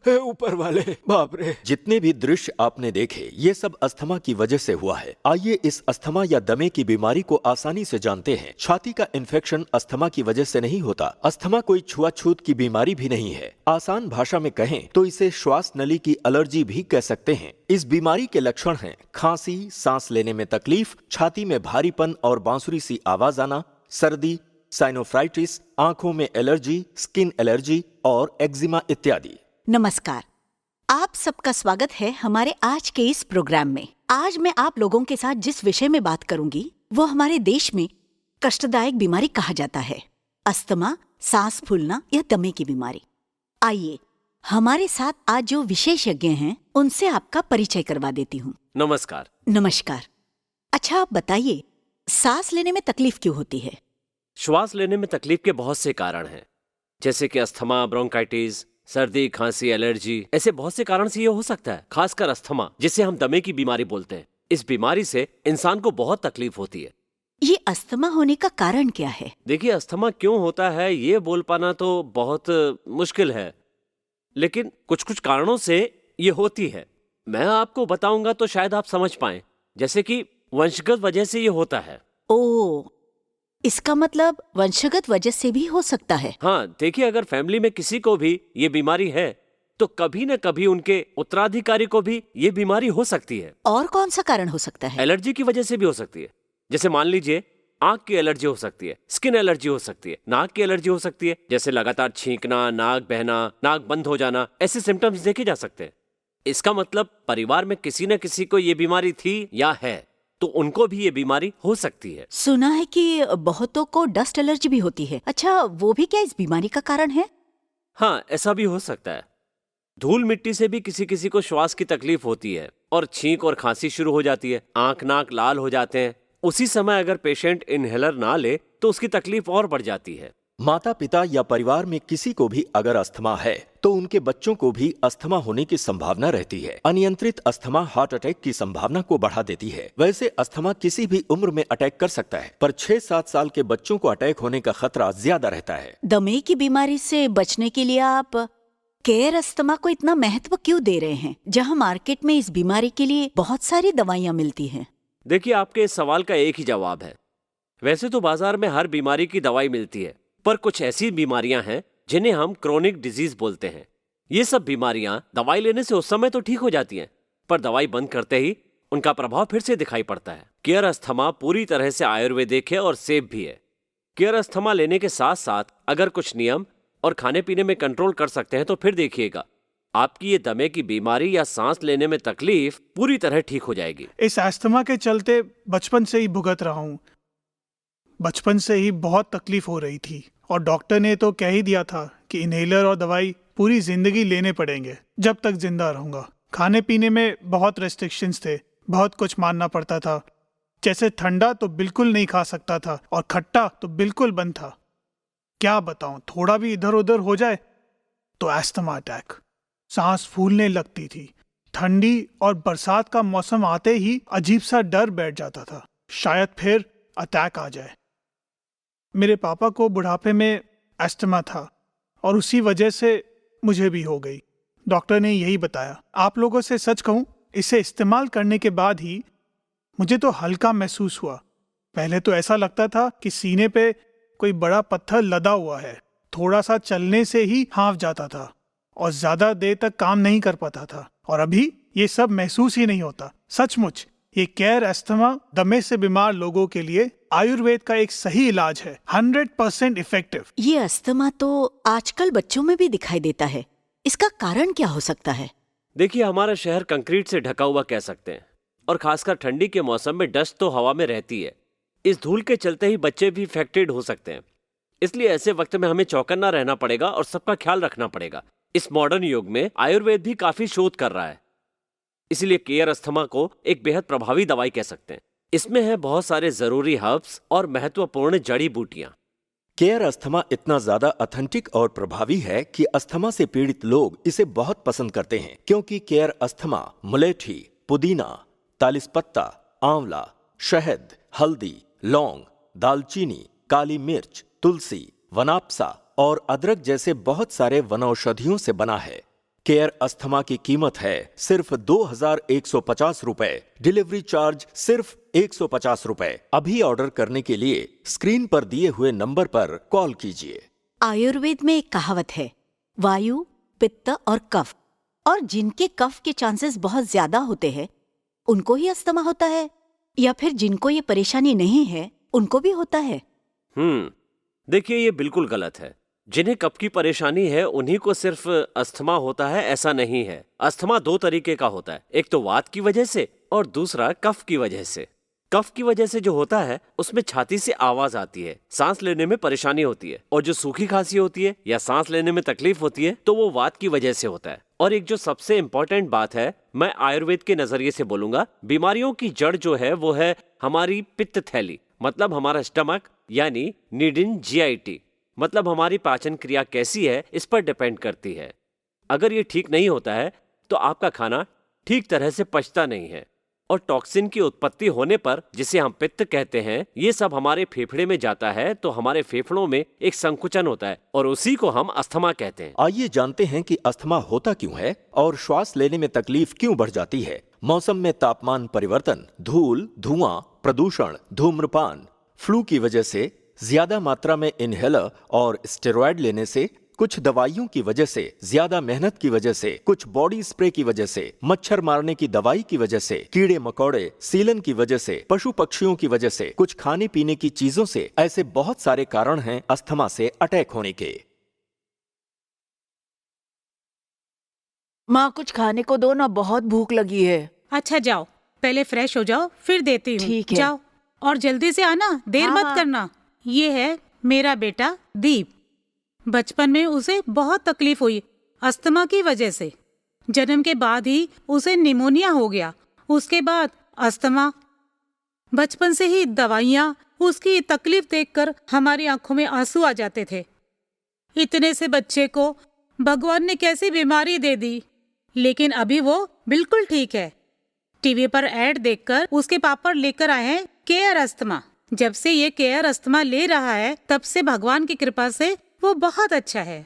हे ऊपर वाले, बाप रे। जितने भी दृश्य आपने देखे ये सब अस्थमा की वजह से हुआ है। आइए इस अस्थमा या दमे की बीमारी को आसानी से जानते हैं। छाती का इन्फेक्शन अस्थमा की वजह से नहीं होता। अस्थमा कोई छुआछूत की बीमारी भी नहीं है। आसान भाषा में कहें तो इसे श्वास नली की एलर्जी भी कह सकते हैं। इस बीमारी के लक्षण हैं खांसी, सांस लेने में तकलीफ, छाती में भारीपन और बांसुरी सी आवाज आना, सर्दी, साइनोफ्राइटिस, आंखों में एलर्जी, स्किन एलर्जी और एक्जिमा इत्यादि। नमस्कार, आप सबका स्वागत है हमारे आज के इस प्रोग्राम में। आज मैं आप लोगों के साथ जिस विषय में बात करूंगी वो हमारे देश में कष्टदायक बीमारी कहा जाता है, अस्थमा, सांस फूलना या दमे की बीमारी। आइए हमारे साथ आज जो विशेषज्ञ हैं उनसे आपका परिचय करवा देती हूँ। नमस्कार। नमस्कार। अच्छा, आप बताइए, सांस लेने में तकलीफ क्यों होती है? श्वास लेने में तकलीफ के बहुत से कारण हैं, जैसे कि अस्थमा, ब्रोंकाइटिस, सर्दी, खांसी, एलर्जी। ऐसे बहुत से कारण से ये हो सकता है। खासकर अस्थमा, जिसे हम दमे की बीमारी बोलते हैं, इस बीमारी से इंसान को बहुत तकलीफ होती है। ये अस्थमा होने का कारण क्या है? देखिए, अस्थमा क्यों होता है ये बोल पाना तो बहुत मुश्किल है, लेकिन कुछ कुछ कारणों से ये होती है। मैं आपको बताऊंगा तो शायद आप समझ पाएं। जैसे कि वंशगत वजह से ये होता है। ओ, इसका मतलब वंशगत वजह से भी हो सकता है। हाँ, देखिए, अगर फैमिली में किसी को भी ये बीमारी है तो कभी न कभी उनके उत्तराधिकारी को भी ये बीमारी हो सकती है। और कौन सा कारण हो सकता है? एलर्जी की वजह से भी हो सकती है। जैसे मान लीजिए, आंख की एलर्जी हो सकती है, स्किन एलर्जी हो सकती है, नाक की एलर्जी हो सकती है, जैसे लगातार छींकना, नाक बहना, नाक बंद हो जाना, ऐसे सिम्टम्स देखे जा सकते हैं। इसका मतलब परिवार में किसी न किसी को ये बीमारी थी या है, तो उनको भी ये बीमारी हो सकती है। सुना है कि बहुतों को डस्ट एलर्जी भी होती है। अच्छा, वो भी क्या इस बीमारी का कारण है? हाँ, ऐसा भी हो सकता है। धूल मिट्टी से भी किसी किसी को श्वास की तकलीफ होती है और छींक और खांसी शुरू हो जाती है। आंख नाक लाल हो जाते हैं। उसी समय अगर पेशेंट इनहेलर ना ले तो उसकी तकलीफ और बढ़ जाती है। माता पिता या परिवार में किसी को भी अगर अस्थमा है तो उनके बच्चों को भी अस्थमा होने की संभावना रहती है। अनियंत्रित अस्थमा हार्ट अटैक की संभावना को बढ़ा देती है। वैसे अस्थमा किसी भी उम्र में अटैक कर सकता है, पर 6-7 साल के बच्चों को अटैक होने का खतरा ज्यादा रहता है। दमे की बीमारी से बचने के लिए आप केयर अस्थमा को इतना महत्व क्यों दे रहे हैं, जहां मार्केट में इस बीमारी के लिए बहुत सारी दवाइयां मिलती हैं? देखिए, आपके इस सवाल का एक ही जवाब है। वैसे तो बाजार में हर बीमारी की दवाई मिलती है, पर कुछ ऐसी बीमारियां हैं जिन्हें हम क्रोनिक डिजीज बोलते हैं। ये सब बीमारियां दवाई लेने से उस समय तो ठीक हो जाती हैं, पर दवाई बंद करते ही उनका प्रभाव फिर से दिखाई पड़ता है। केयर अस्थमा पूरी तरह से आयुर्वेदिक है और सेफ भी है। केयर अस्थमा लेने के साथ साथ अगर कुछ नियम और खाने पीने में कंट्रोल कर सकते हैं तो फिर देखिएगा, आपकी ये दमे की बीमारी या सांस लेने में तकलीफ पूरी तरह ठीक हो जाएगी। इस अस्थमा के चलते बचपन से ही भुगत रहा हूँ। बचपन से ही बहुत तकलीफ हो रही थी और डॉक्टर ने तो कह ही दिया था कि इनहेलर और दवाई पूरी जिंदगी लेने पड़ेंगे जब तक जिंदा रहूंगा। खाने पीने में बहुत रेस्ट्रिक्शंस थे, बहुत कुछ मानना पड़ता था। जैसे ठंडा तो बिल्कुल नहीं खा सकता था और खट्टा तो बिल्कुल बंद था। क्या बताऊं, थोड़ा भी इधर उधर हो जाए तो अस्थमा अटैक। सांस फूलने लगती थी। ठंडी और बरसात का मौसम आते ही अजीब सा डर बैठ जाता था, शायद फिर अटैक आ जाए। मेरे पापा को बुढ़ापे में अस्थमा था और उसी वजह से मुझे भी हो गई। डॉक्टर ने यही बताया। आप लोगों से सच कहूं, इसे इस्तेमाल करने के बाद ही मुझे तो हल्का महसूस हुआ। पहले तो ऐसा लगता था कि सीने पे कोई बड़ा पत्थर लदा हुआ है। थोड़ा सा चलने से ही हाँफ जाता था और ज्यादा देर तक काम नहीं कर पाता था, और अभी ये सब महसूस ही नहीं होता। सचमुच ये केयर अस्थमा दमे से बीमार लोगों के लिए आयुर्वेद का एक सही इलाज है, 100% इफेक्टिव। ये अस्थमा तो आजकल बच्चों में भी दिखाई देता है। इसका कारण क्या हो सकता है? देखिए, हमारा शहर कंक्रीट से ढका हुआ कह सकते हैं, और खासकर ठंडी के मौसम में डस्ट तो हवा में रहती है। इस धूल के चलते ही बच्चे भी इफेक्टेड हो सकते हैं। इसलिए ऐसे वक्त में हमें चौकन्ना रहना पड़ेगा और सबका ख्याल रखना पड़ेगा। इस मॉडर्न युग में आयुर्वेद भी काफी शोध कर रहा है, इसलिए केयर अस्थमा को एक बेहद प्रभावी दवाई कह सकते हैं। इसमें है बहुत सारे जरूरी हर्ब्स और महत्वपूर्ण जड़ी बूटियां। केयर अस्थमा इतना ज्यादा ऑथेंटिक और प्रभावी है कि अस्थमा से पीड़ित लोग इसे बहुत पसंद करते हैं, क्योंकि केयर अस्थमा मुलेठी, पुदीना, तालिसपत्ता, आंवला, शहद, हल्दी, लौंग, दालचीनी, काली मिर्च, तुलसी, वनाप्सा और अदरक जैसे बहुत सारे वनौषधियों से बना है। केयर अस्थमा की कीमत है सिर्फ 2,150 रुपए। डिलीवरी चार्ज सिर्फ 150 रुपए। अभी ऑर्डर करने के लिए स्क्रीन पर दिए हुए नंबर पर कॉल कीजिए। आयुर्वेद में एक कहावत है, वायु, पित्त और कफ, और जिनके कफ के चांसेस बहुत ज्यादा होते हैं उनको ही अस्थमा होता है, या फिर जिनको ये परेशानी नहीं है उनको भी होता है? देखिए, ये बिल्कुल गलत है। जिन्हें कफ की परेशानी है उन्हीं को सिर्फ अस्थमा होता है, ऐसा नहीं है। अस्थमा दो तरीके का होता है, एक तो वात की वजह से और दूसरा कफ की वजह से। कफ की वजह से जो होता है उसमें छाती से आवाज आती है, सांस लेने में परेशानी होती है, और जो सूखी खांसी होती है या सांस लेने में तकलीफ होती है तो वो वात की वजह से होता है। और एक जो सबसे इम्पोर्टेंट बात है, मैं आयुर्वेद के नजरिए से बोलूंगा, बीमारियों की जड़ जो है वो है हमारी पित्त थैली, मतलब हमारा स्टमक, यानी नीडिन जीआईटी, मतलब हमारी पाचन क्रिया कैसी है इस पर डिपेंड करती है। अगर ये ठीक नहीं होता है तो आपका खाना ठीक तरह से पचता नहीं है, और टॉक्सिन की उत्पत्ति होने पर, जिसे हम पित्त कहते हैं, ये सब हमारे फेफड़े में जाता है, तो हमारे फेफड़ों में एक संकुचन होता है और उसी को हम अस्थमा कहते हैं। आइए जानते हैं कि अस्थमा होता क्यों है और श्वास लेने में तकलीफ क्यों बढ़ जाती है। मौसम में तापमान परिवर्तन, धूल, धुआं, प्रदूषण, धूम्रपान, फ्लू की वजह से, ज्यादा मात्रा में इनहेलर और स्टेरॉयड लेने से, कुछ दवाइयों की वजह से, ज्यादा मेहनत की वजह से, कुछ बॉडी स्प्रे की वजह से, मच्छर मारने की दवाई की वजह से, कीड़े मकोड़े, सीलन की वजह से, पशु पक्षियों की वजह से, कुछ खाने पीने की चीजों से, ऐसे बहुत सारे कारण हैं अस्थमा से अटैक होने के। माँ, कुछ खाने को दो ना, बहुत भूख लगी है। अच्छा जाओ, पहले फ्रेश हो जाओ, फिर देती हूँ। ठीक है। जाओ, और जल्दी से आना, देर हाँ, मत हाँ। करना। ये है मेरा बेटा दीप। बचपन में उसे बहुत तकलीफ हुई अस्थमा की वजह से। जन्म के बाद ही उसे निमोनिया हो गया, उसके बाद अस्थमा। बचपन से ही दवाइयाँ, उसकी तकलीफ देखकर हमारी आंखों में आंसू आ जाते थे। इतने से बच्चे को भगवान ने कैसी बीमारी दे दी, लेकिन अभी वो बिल्कुल ठीक है। टीवी पर ऐड देखकर उसके पापा लेकर आए हैं केयर अस्थमा। जब से ये केयर अस्थमा ले रहा है तब से भगवान की कृपा से वो बहुत अच्छा है।